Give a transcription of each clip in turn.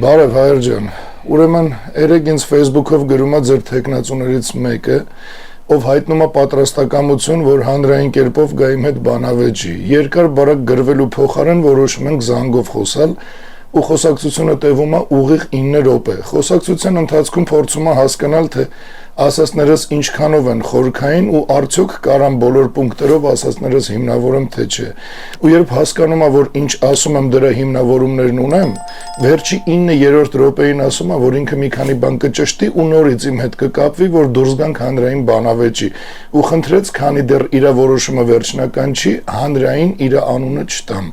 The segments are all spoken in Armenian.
Բարև Հայր ջան, ուրեմն երեք ինձ Facebook-ով գրում է ձեր թեկնածուներից մեկը, ով հայտնում է պատրաստակամություն, որ հանրային կերպով գա իմ հետ բանավեճի։ Երկար բարակ գրվելու փոխարեն որոշում ենք զանգով խոսալ ու խոսակցությունը տևում է ուղիղ 9 րոպե։ Խոսակցության ընթացքում փորձում է հասկանալ, թե ասածներս ինչքանով են խորքային ու արդյոք կարամ բոլոր պունկտերով ասածներս հիմնավորեմ թե չէ։ Ու երբ հասկանում է, որ ինչ ասում եմ դրա հիմնավորումներն ունեմ, վերջի 9-րդ րոպեին ասում է, որ ինքը մի քանի բան կճշտի ու նորից իմ հետ կկապվի, որ դուրս գանք հանրային բանավեճի, ու խնդրեց, քանի դեռ իր որոշումը վերջնական չի, հանրային իր անունը չտամ։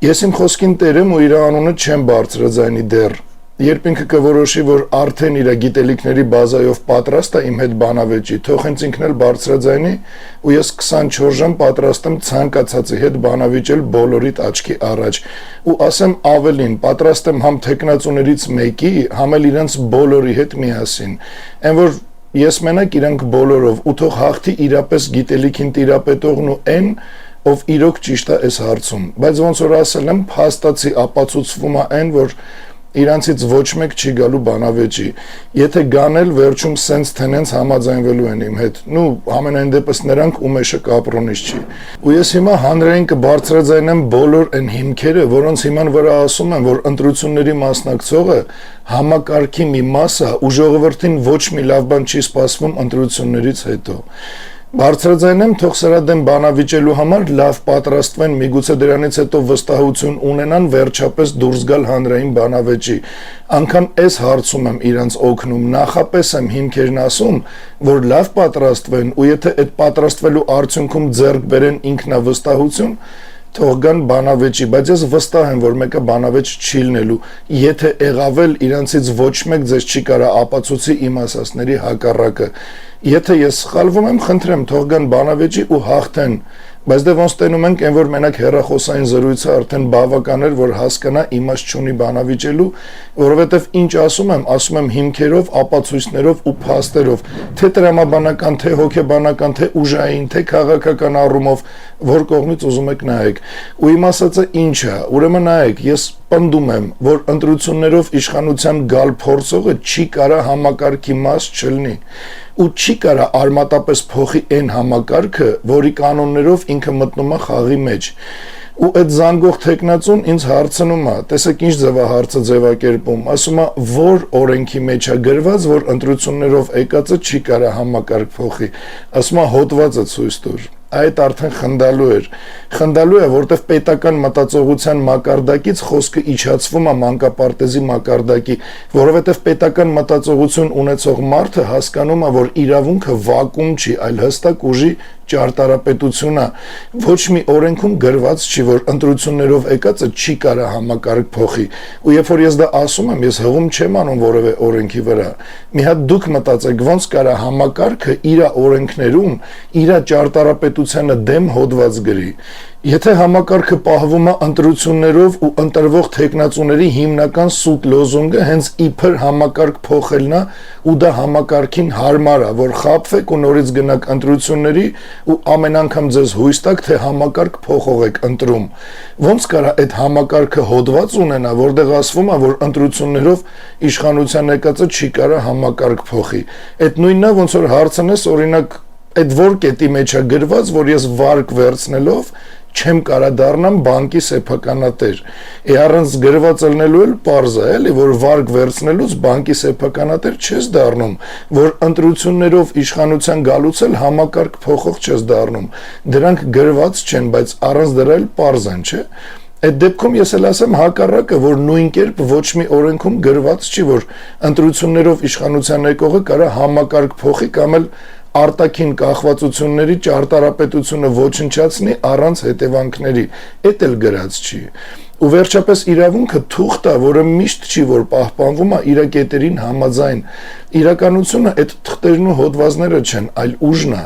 Ես իմ խոսքին տեր եմ ու իր անունը չեմ բարձրաձայնի դեռ։ Երբ ինքը կորոշի, որ արդեն իր գիտելիքների բազայով պատրաստ է իմ հետ բանավեճի, թող հենց ինքն էլ բարձրաձայնի ու ես 24 ժամ պատրաստ եմ ցանկացածի հետ բանավիճել բոլորիդ աչքի առաջ ու ասեմ ավելին, պատրաստ եմ համ թեկնածուներից մեկի, համ էլ իրենց բոլորի հետ միասին։ Այն որ ես մենակ իրանք բոլորով ու թող հաղթի իրապես գիտելիքին տիրապետողն ու այն ով իրոք ճիշտ է այս հարցում, բայց ոնց որ ասել եմ, փաստացի ապացուցվում է այն, որ իրանցից ոչ մեկ չի գալու բանավեճի։ Եթե գանել վերջում սենց թենենց համաձայնվելու են իմ հետ, նու ամենայն դեպս նրանք ու մեշը կապրոնից չի։ Ու ես հիմա հանրային կբարձրաձայնեմ բոլոր այն հիմքերը, որոնց հիման վրա ասում են, որ ընտրությունների մասնակցողը համակարգի մի մաս է ու ժողովրդին ոչ մի լավ բան չի սպասվում ընտրություններից հետո։ Բարձրաձայնեմ, թող սրա դեմ բանավիճելու համար լավ պատրաստվեն, միգուցե դրանից հետո վստահություն ունենան վերջապես դուրս գալ հանրային բանավեճի։ Անկամ այս հարցում եմ իրանց օգնում, նախապես եմ հիմքերն ասում, որ լավ պատրաստվեն ու եթե այդ պատրաստվելու արդյունքում ձեռք բերեն ինքնավստահություն, թող գան բանավեճի, բայց ես վստահ եմ, որ մեկը բանավեճ չի լինելու, եթե եղավել իրանցից ոչ մեկ ձեզ չի կարա ապացուցի իմ ասածների հակառակը։ Եթե ես սխալվում եմ, խնդրեմ, թող գան բանավեճի ու հաղթեն, բայց դե ոնց տենում ենք, այն որ մենակ հեռախոսային զրույցը արդեն բավական էր, որ հասկանա իմաստ չունի բանավիճելու, որովհետև ինչ ասում եմ հիմքերով, ապացույցներով ու փաստերով, թե տրամաբանական, թե հոգեբանական, թե ուժային, թե քաղաքական առումով, որ կողմից ուզում եք նայեք։ Ու իմ ասածը ինչ է, ուրեմն նայեք, ես պնդում եմ, որ ընտրություններով իշխանության գալ փորձողը չի կարա համակարգի մաս չլինի ու չի կարա արմատապես փոխի այն համակարգը, որի կանոններով ինքը մտնում է խաղի մեջ։ Ու այդ զանգող թեկնածուն ինձ հարցնում է, տեսեք ինչ ձևա հարցը ձևակերպում, ասում է, որ օրենքի մեջ է գրված, որ ընտրություններով եկածը չի կարա համակարգ փոխի, ասում է հոդվածը ցույց տուր։ Այդ արդեն խնդալու է, որտեղ պետական մտածողության մակարդակից խոսքը իջացվում է մանկապարտեզի մակարդակի, որովհետև պետական մտածողություն ունեցող մարդը հասկանում է, որ իրավունքը վակուում չի, այլ հստակ ուժի ճարտարապետություն է, ոչ մի օրենքում գրված չի, որ ընտրություններով եկածը չի կարա համակարգ փոխի, ու երբ որ ես դա ասում եմ, ես հղում չեմ անում որևէ օրենքի վրա, մի հատ դուք մտածեք, ոնց կարա համակարգը իր օրենքներում, իր ճարտարապետությանը դեմ հոդված գրի, եթե համակարգը պահվում է ընտրություններով ու ընտրվող թեկնածուների հիմնական սուտ լոզունգը հենց իբր համակարգ փոխելն է ու դա համակարգին հարմար է, որ խաբվեք ու նորից գնաք ընտրությունների ու ամեն անգամ ձեզ հույս տաք, թե համակարգ փոխող եք ընտրում։ Ոնց կարա այդ համակարգը հոդված ունենա, որտեղ ասվում է, որ ընտրություններով իշխանության եկածը չի կարա համակարգ փոխի։ Այդ նույնն է, ոնց որ հարցնես, օրինակ, այդ որ կետի մեջ է գրված, որ ես վարկ վերցնելով չեմ կարա դառնամ բանկի սեփականատեր։ Առանց գրված ելնելու էլ պարզ է, էլի, որ վարկ վերցնելուց բանկի սեփականատեր չես դառնում, որ ընտրություններով իշխանության գալուց էլ համակարգ փոխող չես դառնում։ Դրանք գրված չեն, բայց առանց դրա էլ պարզ են, չէ՞։ Այդ դեպքում ես էլ ասեմ հակառակը, որ նույն կերպ ոչ մի օրենքում գրված չի, որ ընտրություններով իշխանության եկողը կարա համակարգ փոխի կամ էլ արտաքին կախվածությունների ճարտարապետությունը ոչնչացնի առանց հետևանքների, էդ էլ գրած չի։ Ու վերջապես իրավունքը թուղթ է, որը միշտ չի, որ պահպանվում է իր կետերին համաձայն։ Իրականությունը այդ թղթերն ու հոդվածները չեն, այլ ուժն է։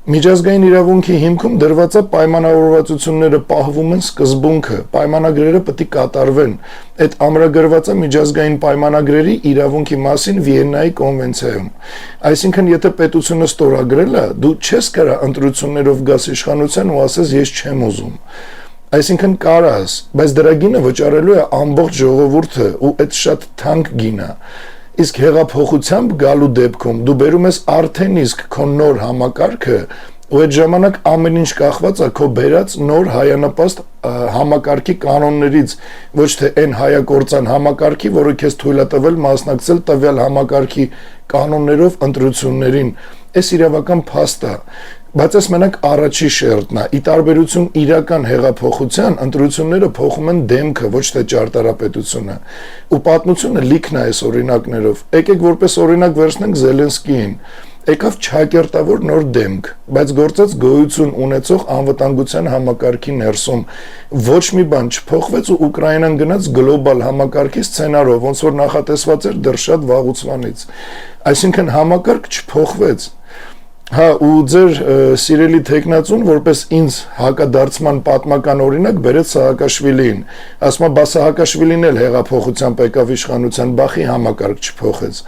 Միջազգային իրավունքի հիմքում դրված է պայմանավորվածությունները պահվում են սկզբունքը, պայմանագրերը պետք է կատարվեն։ Այդ ամրագրված է միջազգային պայմանագրերի իրավունքի մասին Վիեննայի կոնվենցիայում։ Այսինքն, եթե պետությունը ստորագրել է, դու չես կարա ընտրություններով գաս իշխանության ու ասես ես չեմ ուզում։ Այսինքն կարաս, բայց դրա գինը վճարելու է ամբողջ ժողովուրդը ու այդ շատ թանկ գին է։ Իսկ հեղափոխությամբ գալու դեպքում դու բերում ես արդեն իսկ քո նոր համակարգը ու այդ ժամանակ ամեն ինչ կախված է քո բերած նոր հայանպաստ համակարգի կանոններից, ոչ թե այն հայակործան համակարգի, որը քեզ թույլ է տվել մասնակցել տվյալ համակարգի կանոններով ընտրություններին։ Այս իրավական փաստ է, բայց այս մենակ առաջի շերտն է։ Ի տարբերություն իրական հեղափոխության, ընտրությունները փոխում են դեմքը, ոչ թե ճարտարապետությունը։ Ու պատմությունը լիքն է այս օրինակներով։ Եկեք որպես օրինակ վերցնենք Զելենսկիին։ Եկավ չակերտավոր նոր դեմք, բայց գործած գոյություն ունեցող անվտանգության համակարգի ներսում ոչ մի բան չփոխվեց ու Ուկրաինան գնաց գլոբալ համակարգի սցենարով, ոնց որ նախատեսված էր դեռ շատ վաղուց։ Այսինքն համակարգ չփոխվեց։ Հա, ու ձեր սիրելի թեկնածուն որպես ինձ հակադարձման պատմական օրինակ բերեց Սահակաշվիլիին։ Ասում է, բա Սահակաշվիլին էլ հեղափոխությամբ եկավ իշխանության, բախի համակարգ չփոխեց։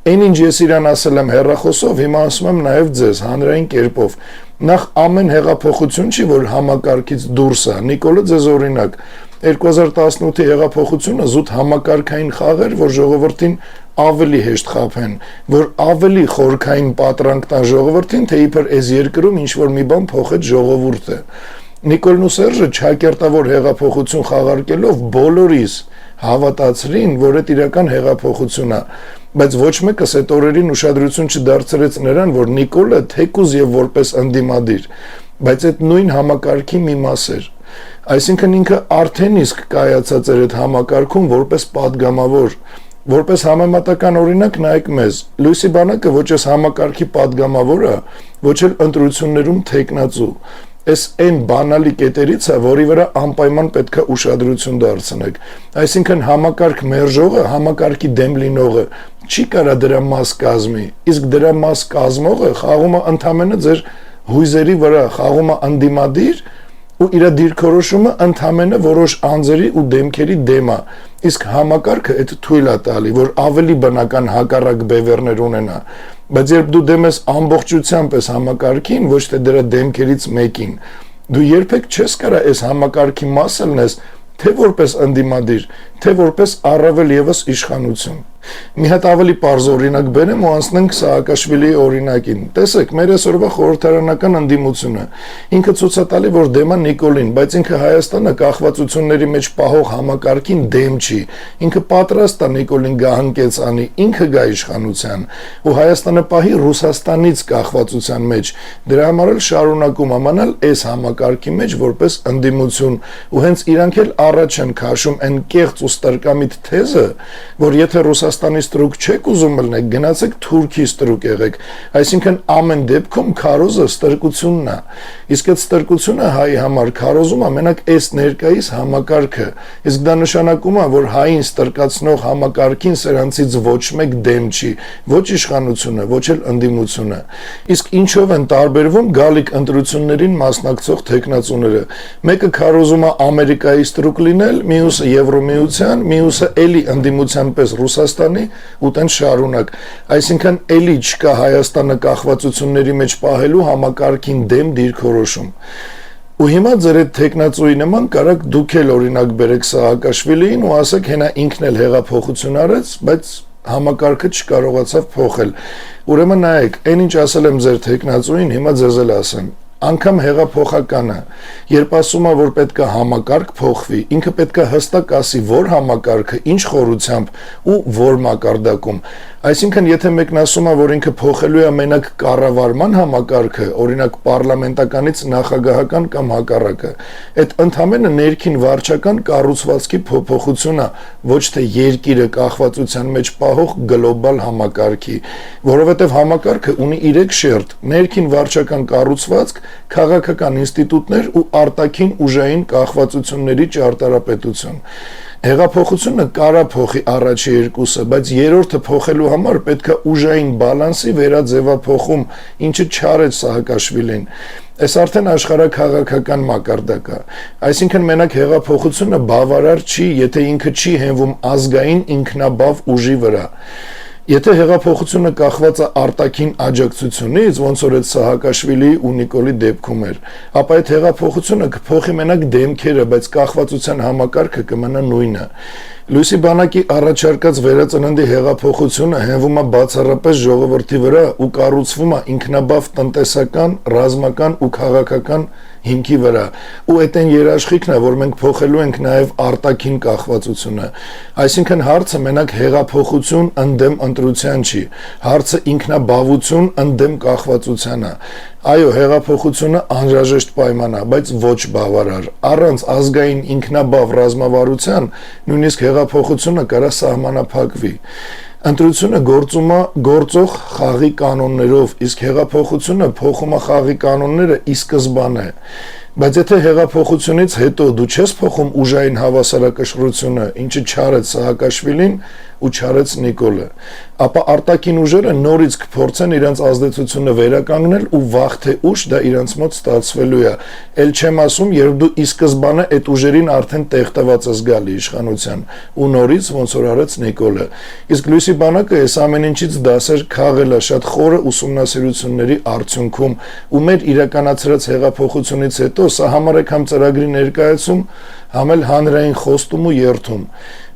Այն ինչ ես իրան ասել եմ հեռախոսով, հիմա ասում եմ նաև ձեզ հանրային կերպով։ Նախ ամեն հեղափոխություն չի, որ համակարգից դուրս է։ Նիկոլը ձեզ օրինակ 2018-ի հեղափոխությունը զուտ համակարգային խաղ էր, որ ժողովրդին ավելի հեշտ խաբեն, որ ավելի խորքային պատրանք տան ժողովրդին, թե իբր այս երկրում ինչ որ մի բան փոխեց ժողովուրդը։ Նիկոլն ու Սերժը չակերտավոր հեղափոխություն խաղարկելով բոլորիս հավատացրին, որ այդ իրական հեղափոխություն է, բայց ոչ մեկս այդ օրերին ուշադրություն չդարձրեց նրան, որ Նիկոլը թեկուզ եւ որպես ընդդիմադիր, բայց այդ նույն համակարգի մի մաս էր։ Այսինքն ինքը արդեն իսկ կայացած էր այդ համակարգում որպես падգամավոր, որպես համեմատական օրինակ նայեք մեզ։ Լույսի բանակը ոչ էս համակարգի падգամավոր է, ոչ էլ ընտրություններում թեկնածու։ Այս այն բանալի կետերից է, որի վրա անպայման պետք է ուշադրություն դարձնեք։ Այսինքն համակարգ մերժողը, համակարգի դեմ լինողը չի կարա դրա մաս կազմի, իսկ դրա մաս կազմողը խաղում է ընդամենը ձեր հույզերի վրա, խաղում է ընդդիմադիր ու իր դիրքորոշումը ընդամենը որոշ անձերի ու դեմքերի դեմ է, իսկ համակարգը այդ թույլ է տալի, որ ավելի բնական հակառակ բևեռներ ունենա, բայց երբ դու դեմ ես ամբողջությամբ այս համակարգին, ոչ թե դրա դեմքերից մեկին, դու երբեք չես կարա այս համակարգի մասը լինես, թե որպես ընդդիմադիր, թե որպես առավել եւս իշխանություն։ Մի հատ ավելի պարզ օրինակ բերեմ ու անցնենք Սահակաշվիլիի օրինակին։ Տեսեք, մեր այսօրվա խորհրդարանական ընդդիմությունը ինքը ցույց է տալի, որ դեմ է Նիկոլին, բայց ինքը Հայաստանը կախվածությունների մեջ պահող համակարգին դեմ չի։ Ինքը պատրաստ է Նիկոլին գահանկեց անի, ինքը գա իշխանության, ու Հայաստանը պահի Ռուսաստանից կախվածության մեջ։ Դրա համար էլ շարունակում ամանալ այս համակարգի մեջ որպես ընդդիմություն, ու հենց իրանք էլ առաջ են քաշում այն կեղծ ու ստրկամիտ թեզը, որ եթե Ռուսաստանի ստրուկ չեք ուզում լնեք, գնացեք Թուրքի ստրուկ եղեք, այսինքն ամեն դեպքում քարոզը ստրկությունն է, իսկ այդ ստրկությունը հայի համար քարոզում է մենակ այս ներկայիս համակարգը, իսկ դա նշանակում է, որ հային ստրկացնող համակարգին սրանցից ոչ մեկ դեմ չի, ոչ իշխանությունը, ոչ էլ ընդդիմությունը, իսկ ինչով են տարբերվում գալիք ընտրություններին մասնակցող թեկնածուները, մեկը քարոզում է Ամերիկայի ստրուկ լինել, մյուսը Եվրոմիության, մյուսը էլի ընդդիմության պես Ռուսաստանի ու տենց շարունակ, այսինքն էլի չկա Հայաստանը կախվածությունների մեջ պահելու համակարգին դեմ դիրքորոշում։ Ու հիմա ձեր այդ թեկնածուի նման կարաք դուք էլ օրինակ բերեք Սահակաշվիլիին ու ասեք հենա ինքն էլ հեղափոխություն արեց, բայց համակարգը չկարողացավ փոխել։ Ուրեմն նայեք, այն ինչ ասել եմ ձեր թեկնածուին, հիմա ձեզ էլ ասեմ։ Անգամ հեղափոխականը, երբ ասում է, որ պետք է համակարգ փոխվի, ինքը պետք է հստակ ասի, որ համակարգը, ինչ խորությամբ ու որ մակարդակում։ Այսինքն, եթե մեկն ասում է, որ ինքը փոխելու է մենակ կառավարման համակարգը, օրինակ պարլամենտականից նախագահական կամ հակառակը, այդ ընդհանրապես ներքին վարչական կառուցվածքի փոփոխություն է, ոչ թե երկիրը կախվածության մեջ պահող գլոբալ համակարգի, որովհետև համակարգը ունի 3 շերտ՝ ներքին վարչական կառուցվածք, քաղաքական ինստիտուտներ ու արտաքին ուժային կախվածությունների ճարտարապետություն։ Հեղափոխությունը կարա փոխի առաջի երկուսը, բայց երրորդը փոխելու համար պետք է ուժային բալանսի վերաձևափոխում, ինչը չարեց Սահակաշվիլին։ Այս արդեն աշխարհաքաղաքական մակարդակ է։ Այսինքն մենակ հեղափոխությունը բավարար չի, եթե ինքը չի հենվում ազգային ինքնաբավ ուժի վրա։ Եթե հեղափոխությունը կախված է արտաքին աջակցությունից, ոնց որ այդ Սահակաշվիլիի ու Նիկոլի դեպքում էր, ապա այդ հեղափոխությունը կփոխի մենակ դեմքերը, բայց կախվածության համակարգը կմնա նույնը։ Լույսի բանակի առաջարկած վերածննդի հեղափոխությունը հենվում է բացառապես ժողովրդի վրա ու կառուցվում է ինքնաբավ տնտեսական, ռազմական ու քաղաքական հիմքի վրա, ու այդ այն երաշխիքն է, որ մենք փոխելու ենք նաև արտաքին կախվածությունը։ Այսինքն հարցը մենակ հեղափոխություն ընդդեմ ընտրության չի, հարցը ինքնաբավություն ընդդեմ կախվածության է։ Այո, հեղափոխությունը անհրաժեշտ պայման է, բայց ոչ բավարար։ Առանց ազգային ինքնաբավ ռազմավարության նույնիսկ հեղափոխությունը կարա սահմանափակվի։ Ընտրությունը գործող խաղի կանոններով, իսկ հեղափոխությունը փոխում է խաղի կանոնները ի սկզբանե։ Բայց եթե հեղափոխությունից հետո դու չես փոխում ուժային հավասարակշռությունը, ինչը չարեց Սահակաշվիլին ու չարեց Նիկոլը, ապա արտաքին ուժերը նորից կփորձեն իրենց ազդեցությունը վերականգնել ու վաղ թե ուշ դա իրենց մոտ ստացվելու է։ Էլ չեմ ասում, երբ դու ի սկզբանե այդ ուժերին արդեն տեղ տված ես գալի իշխանության ու նորից ոնց որ արեց Նիկոլը։ Իսկ Լույսի բանակը այս ամեն ինչից դասեր քաղել է շատ խորը ուսումնասիրությունների արդյունքում ու մեր իրականացրած հեղափոխությունից հետո սա համարեք համ ծրագրի ներկայացում, համ էլ հանրային խոստում ու երթում։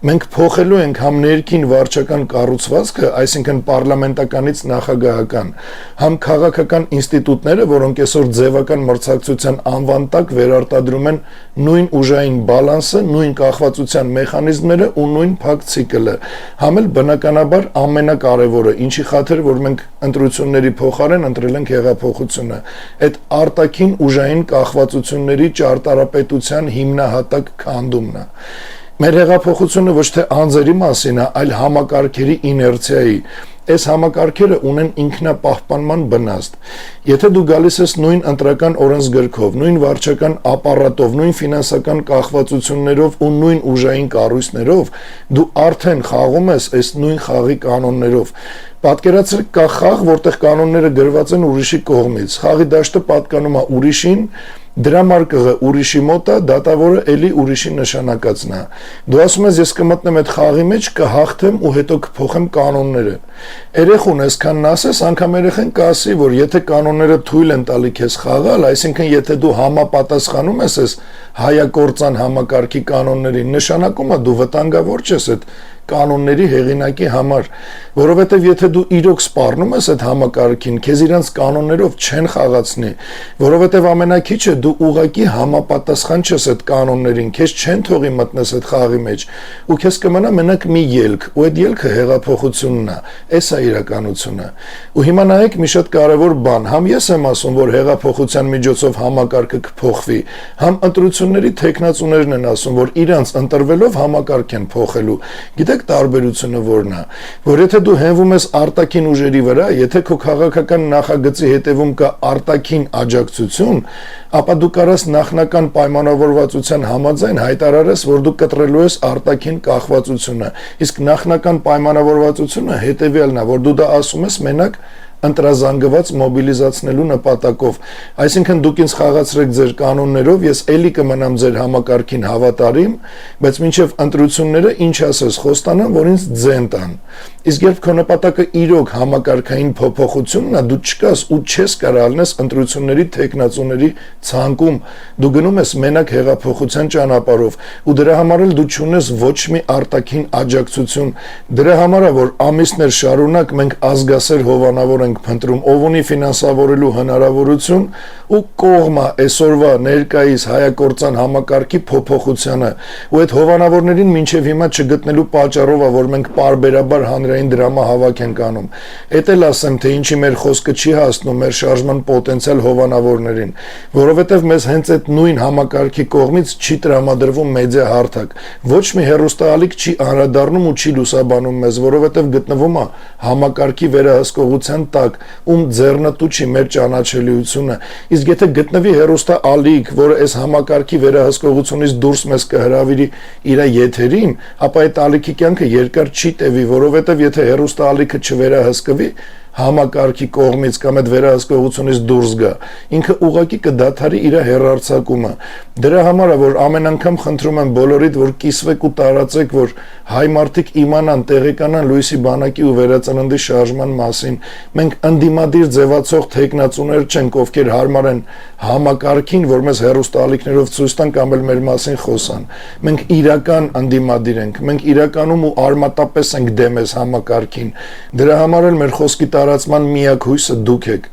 Մենք փոխելու ենք համ ներքին վարչական կառուցվածքը, այսինքն պարլամենտականից նախագահական, համ քաղաքական ինստիտուտները, որոնք այսօր ձևական մրցակցության անվան տակ վերարտադրում են նույն ուժային բալանսը, նույն կախվածության մեխանիզմները ու նույն փակ ցիկլը, համ էլ բնականաբար ամենակարևորը, ինչի խաթր, որ մենք ընտրությունների փոխարեն ընտրել ենք հեղափոխությունը, այդ արտաքին ուժային կախվածությունների ճարտարապետության հիմնահատակ քանդումն է։ Մեր հեղափոխությունը ոչ թե անձերի մասին է, այլ համակարգերի իներցիայի։ Այս համակարգերը ունեն ինքնապահպանման բնաստ։ Եթե դու գալիս ես նույն ընտրական օրենսգրքով, նույն վարչական ապարատով, նույն ֆինանսական կախվածություններով ու նույն ուժային կառույցներով, դու արդեն խաղում ես այս նույն խաղի կանոններով։ Պատկերացրեք, կա խաղ, որտեղ կանոնները գրված են ուրիշի կողմից։ Խաղի դաշտը պատկանում է ուրիշին, դրամարկղը ուրիշի մոտ է, դատավորը էլի ուրիշի նշանակածն է։ Դու ասում ես, ես կմտնեմ այդ խաղի մեջ, կհաղթեմ ու հետո կփոխեմ կանոնները։ Երեխուն այսքան ասես, անգամ երեխան կասի, որ եթե կանոնները թույլ են տալի քեզ խաղալ, այսինքն եթե դու համապատասխանում ես այս հայակործան համակարգի կանոններին, նշանակում է դու վտանգավոր չես այդ կանոնների հեղինակի համար, որովհետև եթե դու իրոք սպառնում ես այդ համակարգին, քեզ իրանց կանոններով չեն խաղացնի, որովհետև ամենակիչը դու ուղակի համապատասխան չես այդ կանոններին, քեզ չեն թողի մտնես այդ խաղի մեջ, ու քեզ կմնա մենակ մի ելք, ու այդ ելքը հեղափոխությունն է, էս է իրականությունը։ Ու հիմա նայեք մի շատ կարևոր բան, համ ես եմ ասում, որ հեղափոխության միջոցով համակարգը կփոխվի, համ ընտրությունների թեկնածուներն են ասում, որ իրանց ընտրվելով համակարգ են փոխելու։ Գիտեք տարբերությունը որն է, որ եթե դու հենվում ես արտաքին ուժերի վրա, եթե քո քաղաքական նախագծի հետևում կա արտաքին աջակցություն, ապա դու կարաս նախնական պայմանավորվածության համաձայն հայտարարես, որ դու կտրելու ես արտաքին կախվածությունը, իսկ նախնական պայմանավորվածությունը հետևյալն է, որ դու դա ասում ես մենակ ընտրազանգված մոբիլիզացնելու նպատակով, այսինքն դուք ինձ խաղացրեք ձեր կանոններով, ես էլի կմնամ ձեր համակարգին հավատարիմ, բայց մինչև ընտրությունները ինչ ասես, խոստանամ, որ ինձ ձեն տան։ Իսկ երբ քո նպատակը իրոք համակարգային փոփոխությունն է, դու չկաս ու չես կարող ալնես ընտրությունների թեկնածուների ցանկում, դու գնում ես մենակ հեղափոխության ճանապարհով, ու դրա համար էլ դու չունես ոչ մի արտաքին աջակցություն, դրա համար է, որ ամիսներ շարունակ մենք ազգասեր հովանավոր ենք փնտրում, ով ունի ֆինանսավորելու հնարավորություն ու կողմը այսօրվա ներկայիս հայակործան համակարգի փոփոխությանը, ու այդ հովանավորներին մինչև հիմա չգտնելու պատճառով է, որ մենք պարբերաբար հանրային դրամահավաք ենք անում։ Էդ էլ ասեմ, թե ինչի մեր խոսքը չի հասնում մեր շարժման պոտենցիալ հովանավորներին, որովհետև մեզ հենց այդ նույն համակարգի կողմից չի տրամադրվում մեդիա հարթակ, ոչ մի հեռուստաալիք չի անդրադառնում ու չի լուսաբանում մեզ, որովհետև գտնվում է համակարգի վերահսկողության տակ, ում ձեռնտու չի մեր ճանաչելիությունը։ Իսկ եթե գտնվի հեռուստաալիք, որը այս համակարգի վերահսկողությունից դուրս մեզ կհրավիրի իր եթերին, ապա այդ ալիքի կյանքը երկար չի տևի, որովհետև եթե հեռուստաալիքը չվերահսկվի, համակարգի կողմից կամ այդ վերահսկողությունից դուրս գա, ինքը ուղղակի կդադարի իր հեռարձակումը։ Դրա համար է, որ ամեն անգամ խնդրում եմ բոլորիդ, որ կիսվեք ու տարածեք, որ հայ մարդիկ իմանան, տեղեկանան Լուիսի բանակի ու վերածննդի շարժման մասին։ Մենք ընդդիմադիր ձևացող թեկնածուներ չենք, ովքեր հարմար են համակարգին, որ մեզ հեռուստաալիքներով ցույց տան կամ էլ մեր մասին խոսան։ Մենք իրական ընդդիմադիր ենք, մենք իրականում ու արմատապես ենք դեմ այս համակարգին։ Դրա համար էլ մեր խոսքի տարածման միակ հույսը դուք եք։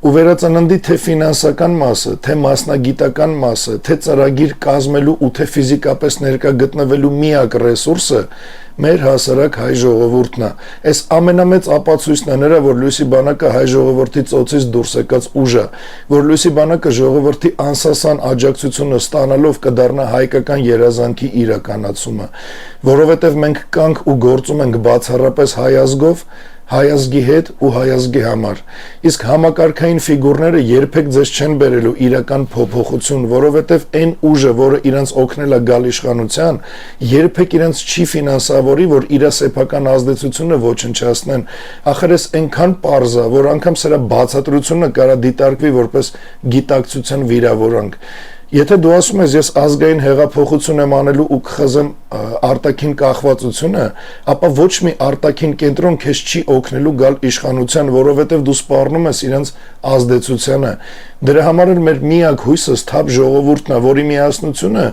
Ու վերածննդի թե ֆինանսական մասը, թե մասնագիտական մասը, թե ծրագիր կազմելու ու թե ֆիզիկապես ներկա գտնվելու միակ ռեսուրսը մեր հասարակ հայ ժողովուրդն է։ Այս ամենամեծ ապացույցն է նրա, որ Լույսի բանակը հայ ժողովրդի ծոցից դուրս եկած ուժ է, որ Լույսի բանակը ժողովրդի անսասան աջակցությունը ստանալով կդառնա հայկական երազանքի իրականացումը, որովհետև մենք կանք ու գործում ենք բացառապես հայ ազգով, հայ ազգի հետ ու հայ ազգի համար։ Իսկ համակարգային ֆիգուրները երբեք ձեզ չեն բերելու իրական փոփոխություն, որովհետև այն ուժը, որը իրենց օգնել է գալ իշխանության, երբեք իրենց չի ֆինանսավորի, որ իր սեփական ազդեցությունը ոչնչացնեն։ Ախր էս այնքան պարզ է, որ անգամ սրա բացատրությունը կարա դիտարկվի որպես գիտակցության վիրավորանք։ Եթե դու ասում ես ես ազգային հեղափոխություն եմ անելու ու կխզեմ արտաքին կախվածությունը, ապա ոչ մի արտաքին կենտրոն քեզ չի օգնելու գալ իշխանության, որովհետև դու սպառնում ես իրենց ազդեցությանը։ Դրա համար էլ մեր միակ հույսը սթափ ժողովուրդն է, որի միասնությունը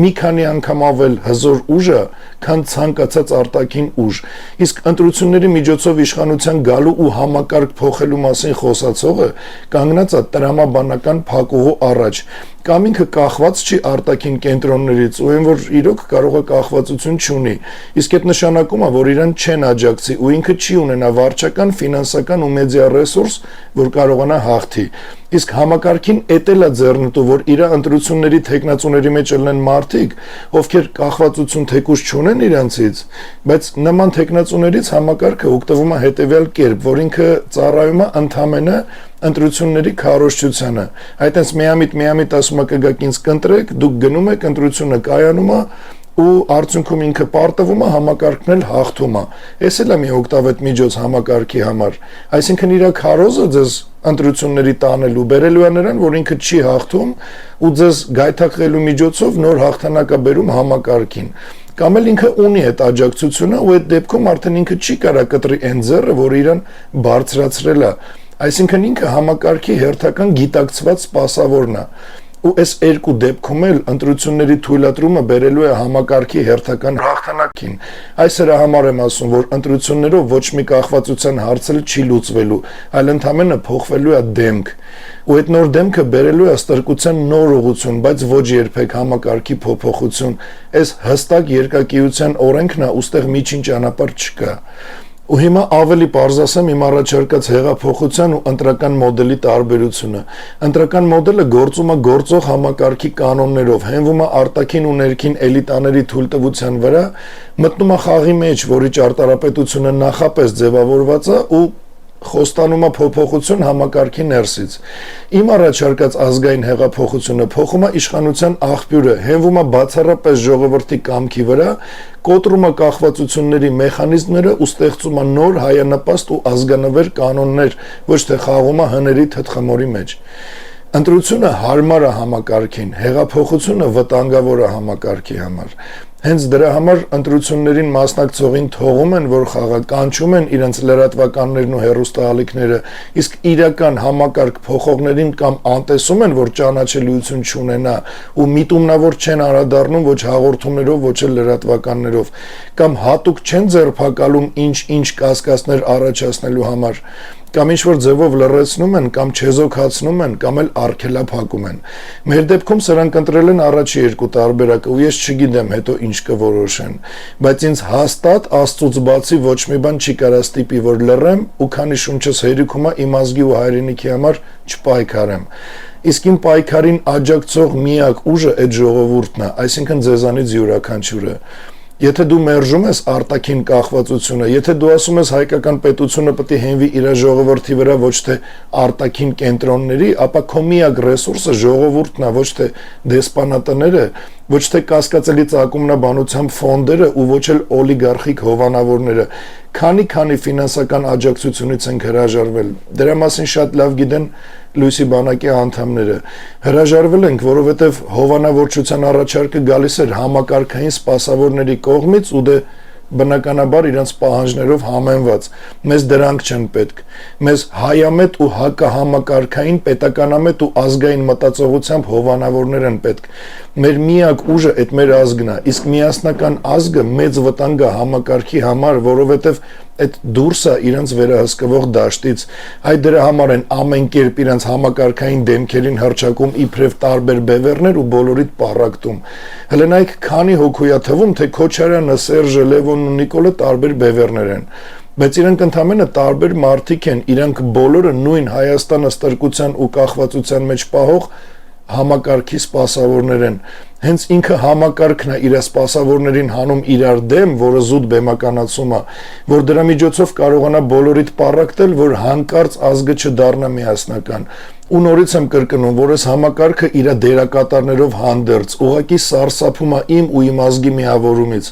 մի քանի անգամ ավել հզոր ուժ է, քան ցանկացած արտաքին ուժ։ Իսկ ընտրությունների միջոցով իշխանության գալու ու համակարգ փոխելու մասին խոսացողը կանգնած է տրամաբանական փակուղու առաջ, կամ ինքը կախված չի արտաքին կենտրոններից ու այն որ իրոք կարող է կախվածություն չունի, իսկ այդ նշանակում է, որ իրեն չեն աջակցի ու ինքը չի ունենա վարչական, ֆինանսական ու մեդիա ռեսուրս, որ կարողանա հաղթի։ Իսկ համակարգին էտել է ձեռնտու, որ իր ընտրությունների թեկնածուների մեջ ելնեն մարդիկ, ովքեր կախվածություն թեկուզ չունեն իրանցից, բայց նման թեկնածուներից համակարգը օգտվում է հետևյալ կերպ, որ ինքը ծառայում է ընդամենը ընտրությունների քարոզչությանը։ Այդտենց միամիտ ասում է կգաք ինձ կընտրեք, դուք գնում եք, ընտրությունը կայանում է ու արդյունքում ինքը պարտվում է, համակարգն էլ հաղթում է։ Էս էլ է մի օգտավետ միջոց համակարգի համար։ Այսինքն իր քարոզը ձեզ ընտրությունների տանելու բերելու է նրան, որ ինքը չի հաղթում ու ձեզ գայթակղելու միջոցով նոր հաղթանակ է բերում համակարգին։ Կամ էլ ինքը ունի այդ աջակցությունը ու այդ դեպքում արդեն ինքը չի կարա կտրի այն ձեռը, որ իրան բարձրացրել է։ Այսինքն ինքը համակարգի հերթական գիտակցված սպասավորն է։ Ու այս երկու դեպքում էլ ընտրությունների թույլատրումը բերելու է համակարգի հերթական հաղթանակին։ Այս հրա համար եմ ասում, որ ընտրություններով ոչ մի կախվածության հարցը չի լուծվելու, այլ ընդամենը փոխվելու է դեմք։ Ու այդ նոր դեմքը բերելու է ստրկության նոր ուղղություն, բայց ոչ երբեք համակարգի փոփոխություն։ Այս հստակ երկակիության օրենքն է, ուստեղ միջին ճանապարհ չկա։ Ու հիմա ավելի պարզ ասեմ իմ առաջարկած հեղափոխության ու ընտրական մոդելի տարբերությունը։ Ընտրական մոդելը գործում է գործող համակարգի կանոններով, հենվում է արտաքին ու ներքին էլիտաների թույլտվության վրա, մտնում է խաղի մեջ, որի ճարտարապետությունը նախապես ձևավորված է ու խոստանում է փոփոխություն համակարգի ներսից։ Իմ առաջարկած ազգային հեղափոխությունը փոխում է իշխանության աղբյուրը, հենվում է բացառապես ժողովրդի կամքի վրա, կոտրում է կախվածությունների մեխանիզմները ու ստեղծում է նոր հայանպաստ ու ազգանվեր կանոններ, ոչ թե խաղում է հների թթխմորի մեջ։ Ընտրությունը հարմար է համակարգին, հեղափոխությունը վտանգավոր է համակարգի համար։ Հենց դրա համար ընտրություններին մասնակցողին թողում են, որ խաղականչում են իրենց լրատվականներն ու հեռուստաալիքները, իսկ իրական համակարգ փոխողներին կամ անտեսում են, որ ճանաչելիություն չունենա ու միտումնավոր չեն անդրադառնում ոչ հաղորդումներով, ոչ էլ լրատվականներով, կամ հատուկ չեն ձերբակալում ինչ կասկածներ առաջացնելու համար, կամ ինչ-որ ձևով լռեցնում են, կամ չեզոքացնում են, կամ էլ արգելափակում են։ Մեր դեպքում սրանք ընտրել են առաջի երկու տարբերակը ու ես չգիտեմ հետո ինչ կորոշեն, բայց ինձ հաստատ Աստծուց բացի ոչ մի բան չի կարա ստիպի, որ լռեմ ու քանի շունչս հերիքում է իմ ազգի ու հայրենիքի համար չպայքարեմ։ Իսկ իմ պայքարին աջակցող միակ ուժը այդ ժողովուրդն է, այսինքն ձեզանից յուրաքանչյուրը։ Եթե դու մերժում ես արտաքին կախվածությունը, եթե դու ասում ես հայկական պետությունը պետք է հենվի իր ժողովրդի վրա, ոչ թե արտաքին կենտրոնների, ապա քո միակ ռեսուրսը ժողովուրդն է, ոչ թե դեսպանատները, Ոչ թե կասկածելի ծագումնաբանությամբ ֆոնդերը ու ոչ էլ օլիգարխիկ հովանավորները, քանի ֆինանսական աջակցությունից են հրաժարվել։ Դրա մասին շատ լավ գիտեն Լույսի բանակի անդամները։ Հրաժարվել ենք, որովհետև հովանավորչության առաջարկը գալիս էր համակարգային սպասավորների կողմից ու դե բնականաբար իրենց պահանջներով համեմված։ Մեզ դրանք չեն պետք։ Մեզ հայամետ ու հակահամակարգային պետականամետ ու ազգային մտածողությամբ հովանավորներ են պետք։ Մեր միակ ուժը այդ մեր ազգն է, իսկ միասնական ազգը մեծ վտանգ է համակարգի համար, որովհետև այդ դուրսը իրենց վերահսկվող դաշտից, այ դրա համար են ամեն կերպ իրենց համակարգային դեմքերին հռչակում իբրև տարբեր բևեռներ ու բոլորիդ պառակտում։ Հələ նայեք քանի հոգույա թվում, թե Քոչարյանը, Սերժը, Լևոնն ու Նիկոլը տարբեր բևեռներ են։ Բայց իրանք ընդամենը տարբեր մարդիկ են, իրանք բոլորը նույն Հայաստանը ստրկության ու կախվածության մեջ պահող համակարգի սպասավորներ են։ Հենց ինքը համակարգն է իր սպասավորներին հանում իրար դեմ, որը զուտ բեմականացում է, որ դրա միջոցով կարողանա բոլորիդ պառակտել, որ հանկարծ ազգը չդառնա միասնական։ Ու նորից եմ կրկնում, որ այս համակարգը իր դերակատարներով հանդերձ ուղղակի սարսափում է իմ ու իմ ազգի միավորումից։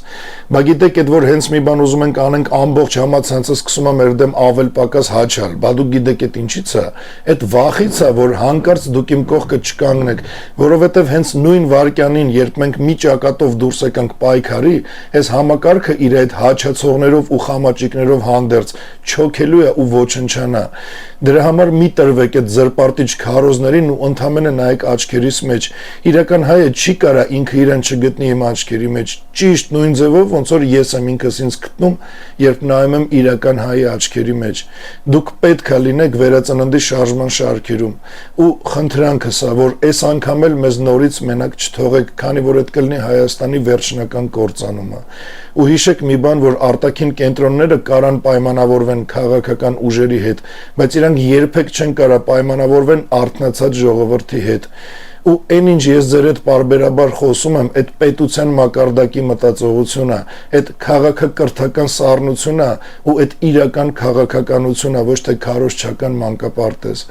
Բա գիտեք, այդ որ հենց մի բան ուզում ենք անենք, ամբողջ համացանցը սկսում է մեր դեմ ավել պակաս հաչալ։ Բա դուք գիտեք այդ ինչից է։ Այդ վախից է, որ հանկարծ դուք իմ կողքը չկանգնեք, որովհետև հենց նույն վարքյանին, երբ մենք մի ճակատով դուրս եկանք պայքարի, այս համակարգը իր այդ հաչացողներով ու խամաճիկներով հանդերձ չոքելու է ու ոչնչանա։ Դրա համար մի տրվեք այդ զրպարտիչ քարոզներին ու ընդամենը նայեք աչքերիս մեջ։ Իրական հայը չի կարա ինքը իրեն չգտնի իմ աչքերի մեջ, ճիշտ նույն ձևով, ոնց որ ես եմ ինքս ինձ գտնում, երբ նայում եմ իրական հայի աչքերի մեջ։ Դուք պետք է լինեք վերածննդի շարժման շարքերում։ Ու խնդրանքս է, որ այս անգամ էլ մեզ նորից մենակ չթողեք, քանի որ այդ կլինի Հայաստանի վերջնական կործանումը։ Ու հիշեք մի բան, որ արտաքին կենտրոնները կարան պայմանավորվեն քաղաքական ուժերի հետ, բայց իրանք երբեք չեն կարա պայմանավորվեն արթնացած ժողովրդի հետ։ Ու այն ինչ ես ձեր հետ պարբերաբար խոսում եմ, այդ պետության մակարդակի մտածողությունը, այդ քաղաքակրթական սառնությունը ու այդ իրական քաղաքականությունը, ոչ թե քարոզչական մանկապարտեզ։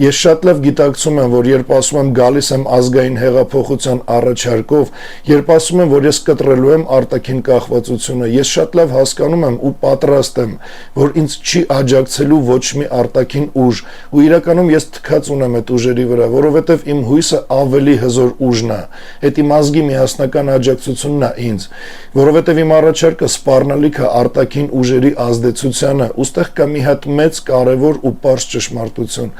Ես շատ լավ գիտակցում եմ, որ երբ ասում եմ գալիս եմ ազգային հեղափոխության առաջարկով, երբ ասում եմ, որ ես կտրելու եմ արտաքին կախվածությունը, ես շատ լավ հասկանում եմ ու պատրաստ եմ, որ ինձ չի աջակցելու ոչ մի արտաքին ուժ, ու իրականում ես թքած ունեմ այդ ուժերի վրա, որովհետև իմ հույսը ավելի հզոր ուժն է, այդ իմ ազգի միասնական աջակցությունն է ինձ, որովհետև իմ առաջարկը սպառնալիք է արտաքին ուժերի ազդեցությանը, ուստեղ կա մի հատ մեծ կարևոր ու պարզ ճշմարտություն,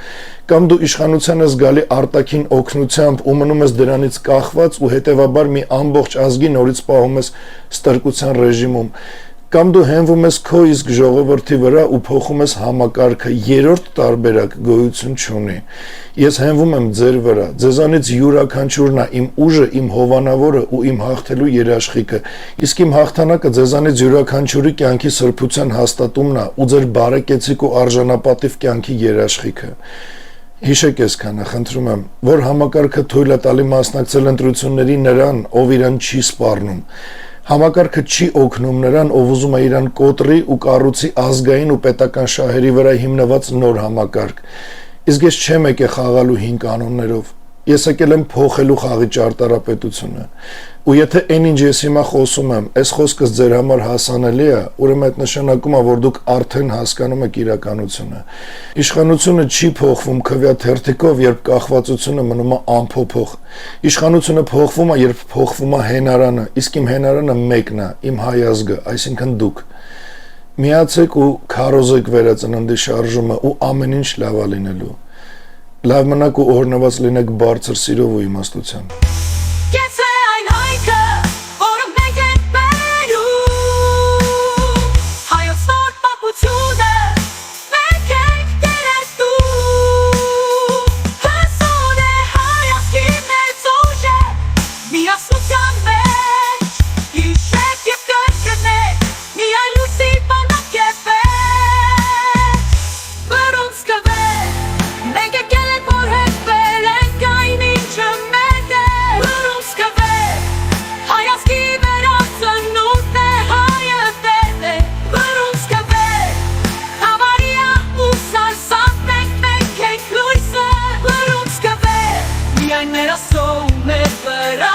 կամ դու իշխանությանը զգալի արտաքին օգնությամբ ու մնում ես դրանից կախված ու հետևաբար մի ամբողջ ազգի նորից պահում ես ստրկության ռեժիմում, կամ դու հենվում ես քո իսկ ժողովրդի վրա ու փոխում ես համակարգը, երրորդ տարբերակ գոյություն չունի։ Ես հենվում եմ ձեր վրա, ձեզանից յուրաքանչյուրն է իմ ուժը, իմ հովանավորը ու իմ հաղթելու երաշխիքը, իսկ իմ հաղթանակը ձեզանից յուրաքանչյուրի կյանքի սրբության հաստատումն է ու ձեր բարեկեցիկ ու արժանապատիվ կյանքի երաշխիքը։ Հիշեք այսքանը, խնդրում եմ, որ համակարգը թույլ է տալի մասնակցել ընտրությունների նրան, ով իրան չի սպառնում։ Համակարգը չի օգնում նրան, ով ուզում է իրան կոտրի ու կառուցի ազգային ու պետական շահերի վրա հիմնված նոր համակարգ։ Իսկ ես չեմ եկել խաղալու հին կանոններով։ Ես եկել եմ փոխելու խաղի ճարտարապետությունը։ Ու եթե այն ինչ ես հիմա խոսում եմ, այս խոսքս ձեր համար հասանելի է, ուրեմն այդ նշանակում է, որ դուք արդեն հասկանում եք իրականությունը։ Իշխանությունը չի փոխվում քվեաթերթիկով, երբ կախվածությունը մնում է անփոփոխ։ Իշխանությունը փոխվում է, երբ փոխվում է հենարանը, իսկ իմ հենարանը մեկն է, իմ հայ ազգը, այսինքն դուք։ Միացեք ու քարոզեք վերածննդի շարժումը ու ամեն ինչ լավ է լինելու։ Լավ մնաք ու օրհնված լինեք բարձր սիրով ու իմաստությամբ։ Era só um